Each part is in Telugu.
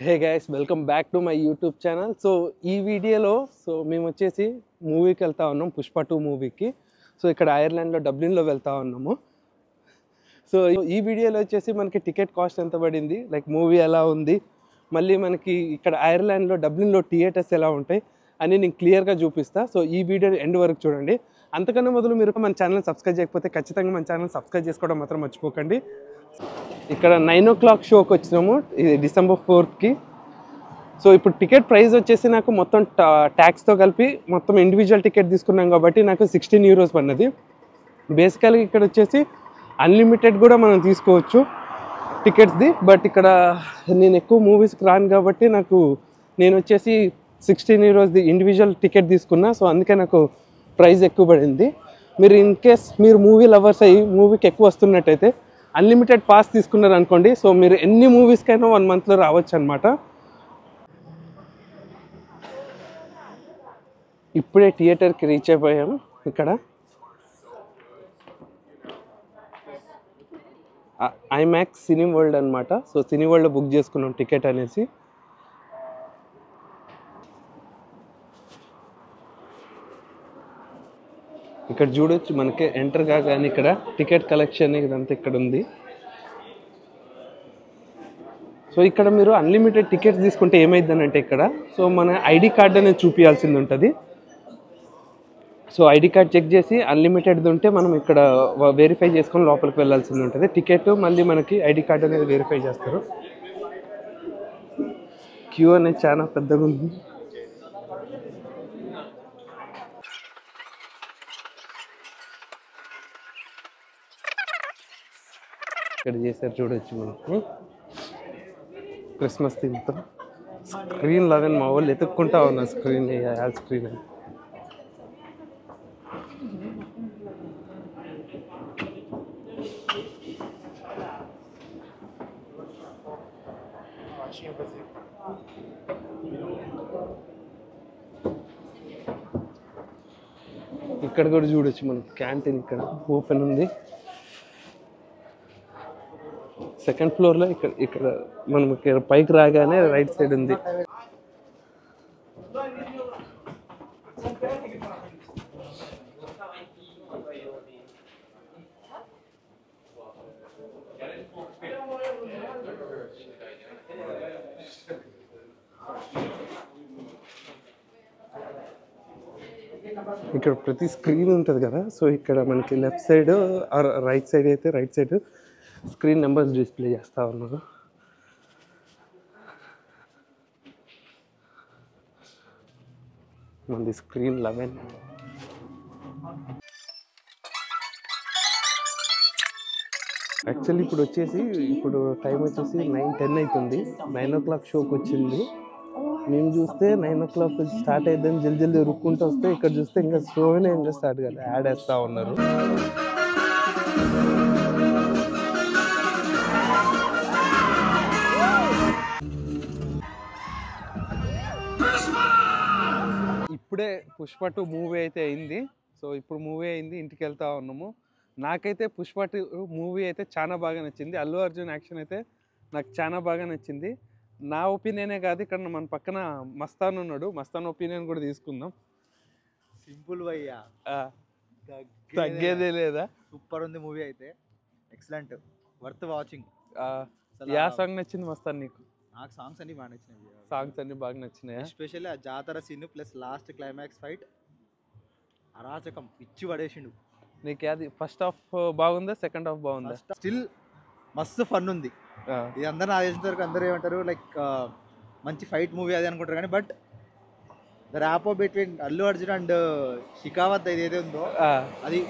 Hey guys welcome back to my YouTube channel. So ఈ వీడియోలో మేము వచ్చేసి మూవీకి వెళ్తా ఉన్నాం, పుష్ప 2 మూవీకి. సో ఇక్కడ ఐర్లాండ్లో డబ్లిన్లో వెళ్తా ఉన్నాము. సో ఈ వీడియోలో వచ్చేసి మనకి టికెట్ కాస్ట్ ఎంత పడింది, లైక్ మూవీ ఎలా ఉంది, మళ్ళీ మనకి ఇక్కడ ఐర్లాండ్లో డబ్లిన్లో థియేటర్స్ ఎలా ఉంటాయి అని నేను క్లియర్గా చూపిస్తా. సో ఈ వీడియో ఎండ్ వరకు చూడండి. అంతకన్నా మొదలు మీరు మన ఛానల్ సబ్స్క్రైబ్ చేయకపోతే ఖచ్చితంగా మన ఛానల్ సబ్స్క్రైబ్ చేసుకోవడం మాత్రం మర్చిపోకండి. ఇక్కడ 9 o'clock షోకి వచ్చినాము, ఇది December 4th. సో ఇప్పుడు టికెట్ ప్రైస్ వచ్చేసి నాకు మొత్తం ట్యాక్స్తో కలిపి మొత్తం ఇండివిజువల్ టికెట్ తీసుకున్నాం కాబట్టి నాకు 16 euros పడినది. బేసికల్గా ఇక్కడ వచ్చేసి అన్లిమిటెడ్ కూడా మనం తీసుకోవచ్చు టికెట్స్ది, బట్ ఇక్కడ నేను ఎక్కువ మూవీస్కి రాను కాబట్టి నేను వచ్చేసి 16 euros ఇండివిజువల్ టికెట్ తీసుకున్నా. సో అందుకే నాకు ప్రైస్ ఎక్కువ పడింది. మీరు ఇన్ కేస్ మీరు మూవీ లవర్స్ అయ్యి మూవీకి ఎక్కువ వస్తున్నట్టయితే అన్లిమిటెడ్ పాస్ తీసుకున్నారు అనుకోండి, సో మీరు ఎన్ని మూవీస్కైనా 1 monthలో రావచ్చు అనమాట. ఇప్పుడే థియేటర్కి రీచ్ అయిపోయాము. ఇక్కడ ఐమాక్స్ సినీ వరల్డ్ అనమాట. సో సినీ వరల్డ్లో బుక్ చేసుకున్నాం టికెట్ అనేసి. ఇక్కడ చూడొచ్చు, మనకి ఎంటర్ కాగానే ఇక్కడ టికెట్ కలెక్షన్ ఇదంతా ఇక్కడ ఉంది. సో ఇక్కడ మీరు అన్లిమిటెడ్ టికెట్స్ తీసుకుంటే ఏమైందనంటే ఇక్కడ సో మన ఐడి కార్డ్ అనేది చూపించాల్సింది ఉంటుంది. సో ఐడి కార్డ్ చెక్ చేసి అన్లిమిటెడ్ది ఉంటే మనం ఇక్కడ వెరిఫై చేసుకొని లోపలికి వెళ్ళాల్సింది ఉంటుంది. టికెట్ మళ్ళీ మనకి ఐడి కార్డ్ అనేది వెరిఫై చేస్తారు. క్యూ అనేది చాలా పెద్దగా ఉంది. ఇక్కడ చేశారు చూడొచ్చు, మనకి క్రిస్మస్ థీమ్తో స్క్రీన్ లాగా మా వాళ్ళు ఎత్తుక్కుంటా ఉన్నారు. స్క్రీన్ స్క్రీన్ అని ఇక్కడ కూడా చూడొచ్చు, మనకి క్యాంటీన్ ఇక్కడ ఓపెన్ ఉంది. సెకండ్ ఫ్లోర్లో ఇక్కడ మనం పైకి రాగానే రైట్ సైడ్ ఉంది. ఇక్కడ ప్రతి స్క్రీన్ ఉంటుంది కదా, సో ఇక్కడ మనకి left side or right side అయితే right side screen numbers display చేస్తూ ఉన్నారు. మనది స్క్రీన్ 11. యాక్చువల్లీ ఇప్పుడు టైం వచ్చేసి 9:10 అవుతుంది. 9 o'clock షోకి వచ్చింది. మేము చూస్తే 9 o'clock స్టార్ట్ అయిద్దని జల్దీ రుక్కుంటూ వస్తే ఇక్కడ చూస్తే ఇంకా షోనే ఇంకా స్టార్ట్ కాదు, యాడ్ వేస్తూ ఉన్నారు. ఇప్పుడే పుష్ప 2 మూవీ అయితే అయింది. సో ఇప్పుడు మూవీ అయింది, ఇంటికి వెళ్తా ఉన్నాము. నాకైతే పుష్ప 2 మూవీ అయితే చాలా బాగా నచ్చింది. అల్లు అర్జున్ యాక్షన్ అయితే నాకు చాలా బాగా నచ్చింది. నా ఒపీనియనే కాదు, ఇక్కడ మన పక్కన మస్తాన్ ఉన్నాడు, మస్తాన్ ఒపీనియన్ కూడా తీసుకుందాం. సింపుల్ భయ్యా, తగ్గేదే లేదా. సూపర్ ఉంది మూవీ అయితే, excellent, worth watching. Yeah song నచ్చింది మస్తాన్ నీకు? నాకు సాంగ్స్ అన్ని బాగా నచ్చినాయి. సాంగ్స్ అన్ని బాగా నచ్చినాయి, ఎస్పెషల్లీ ఆ జాతర scene plus last climax fight అరాచకం ఇచ్చి పడేసిండు. నీకు అది ఫస్ట్ హాఫ్ బాగుందా, సెకండ్ హాఫ్ బాగుందా? స్టిల్ మస్తు ఫన్ ఉంది. ఇది అందరూ నాకు తెలిసిన వరకు అందరూ ఏమంటారు లైక్ మంచి ఫైట్ మూవీ అది అనుకుంటారు, కానీ but the rapport between Allu Arjun and Shekhawat ఏదైతే ఉందో అది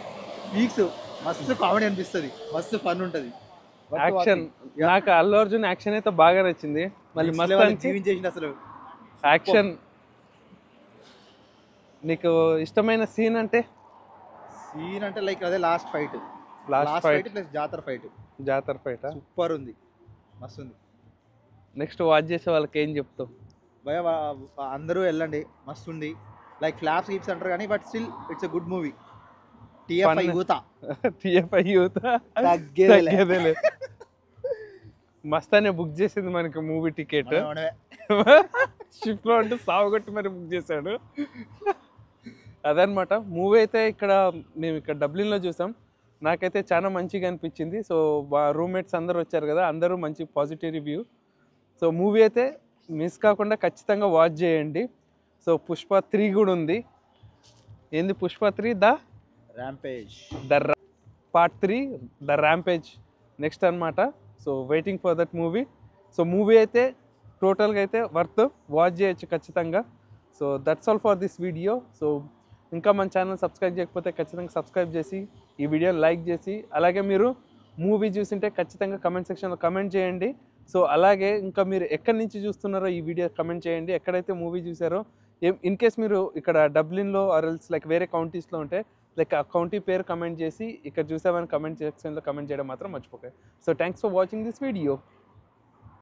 పీక్స్. మస్తు కామెడీ అనిపిస్తుంది, మస్తు ఫన్ ఉంటుంది. యాక్షన్, నాకు అల్లు అర్జున్ యాక్షన్ అయితే బాగా నచ్చింది. మళ్ళీ మస్తాన్ జీవించేసింది అసలు యాక్షన్. నీకు ఇష్టమైన సీన్ అంటే లైక్ అదే లాస్ట్ ఫైట్ ప్లస్ జాతర ఫైట్ సూపర్ ఉంది, మస్తు ఉంది. నెక్స్ట్ వాచ్ చేసే వాళ్ళకి ఏం చెప్తావు? భయ అందరూ వెళ్ళండి, మస్తు ఉంది. లైక్ ఫ్లాప్స్ గిప్స్ అంటారు కానీ but still it's a good movie. TFI యూత తగ్గేదేలే. మస్తానే బుక్ చేసింది మనకి మూవీ టికెట్. మనమే షిఫ్ట్లో అంటూ సావుగొట్టి మరి బుక్ చేశాడు. అదనమాట మూవీ అయితే. మేము ఇక్కడ డబ్లిన్లో చూసాం. నాకైతే చాలా మంచిగా అనిపించింది. సో మా రూమ్మేట్స్ అందరూ వచ్చారు కదా, అందరూ మంచి పాజిటివ్ రివ్యూ. సో మూవీ అయితే మిస్ కాకుండా ఖచ్చితంగా వాచ్ చేయండి. సో పుష్ప 3 కూడా ఉంది. ఏంది Pushpa 3 rampage part 3 the rampage next అనమాట. So waiting for that movie. So movie అయితే టోటల్గా అయితే వర్త్, వాచ్ చేయొచ్చు ఖచ్చితంగా. So that's all for this video. So ఇంకా మన ఛానల్ సబ్స్క్రైబ్ చేయకపోతే ఖచ్చితంగా సబ్స్క్రైబ్ చేసి ఈ వీడియోని లైక్ చేసి, అలాగే మీరు మూవీ చూసింటే ఖచ్చితంగా కమెంట్ సెక్షన్లో కమెంట్ చేయండి. సో అలాగే ఇంకా మీరు ఎక్కడి నుంచి చూస్తున్నారో ఈ వీడియో కమెంట్ చేయండి. ఎక్కడైతే మూవీ చూసారో, ఇన్ కేస్ మీరు ఇక్కడ డబ్లిన్లో ఆర్ ఎల్స్ లైక్ వేరే కౌంటీస్లో ఉంటే లైక్ ఆ కౌంటీ పేరు కమెంట్ చేసి ఇక్కడ చూసామని కమెంట్ సెక్షన్లో కమెంట్ చేయడం మాత్రం మర్చిపోకండి. So thanks for watching this video.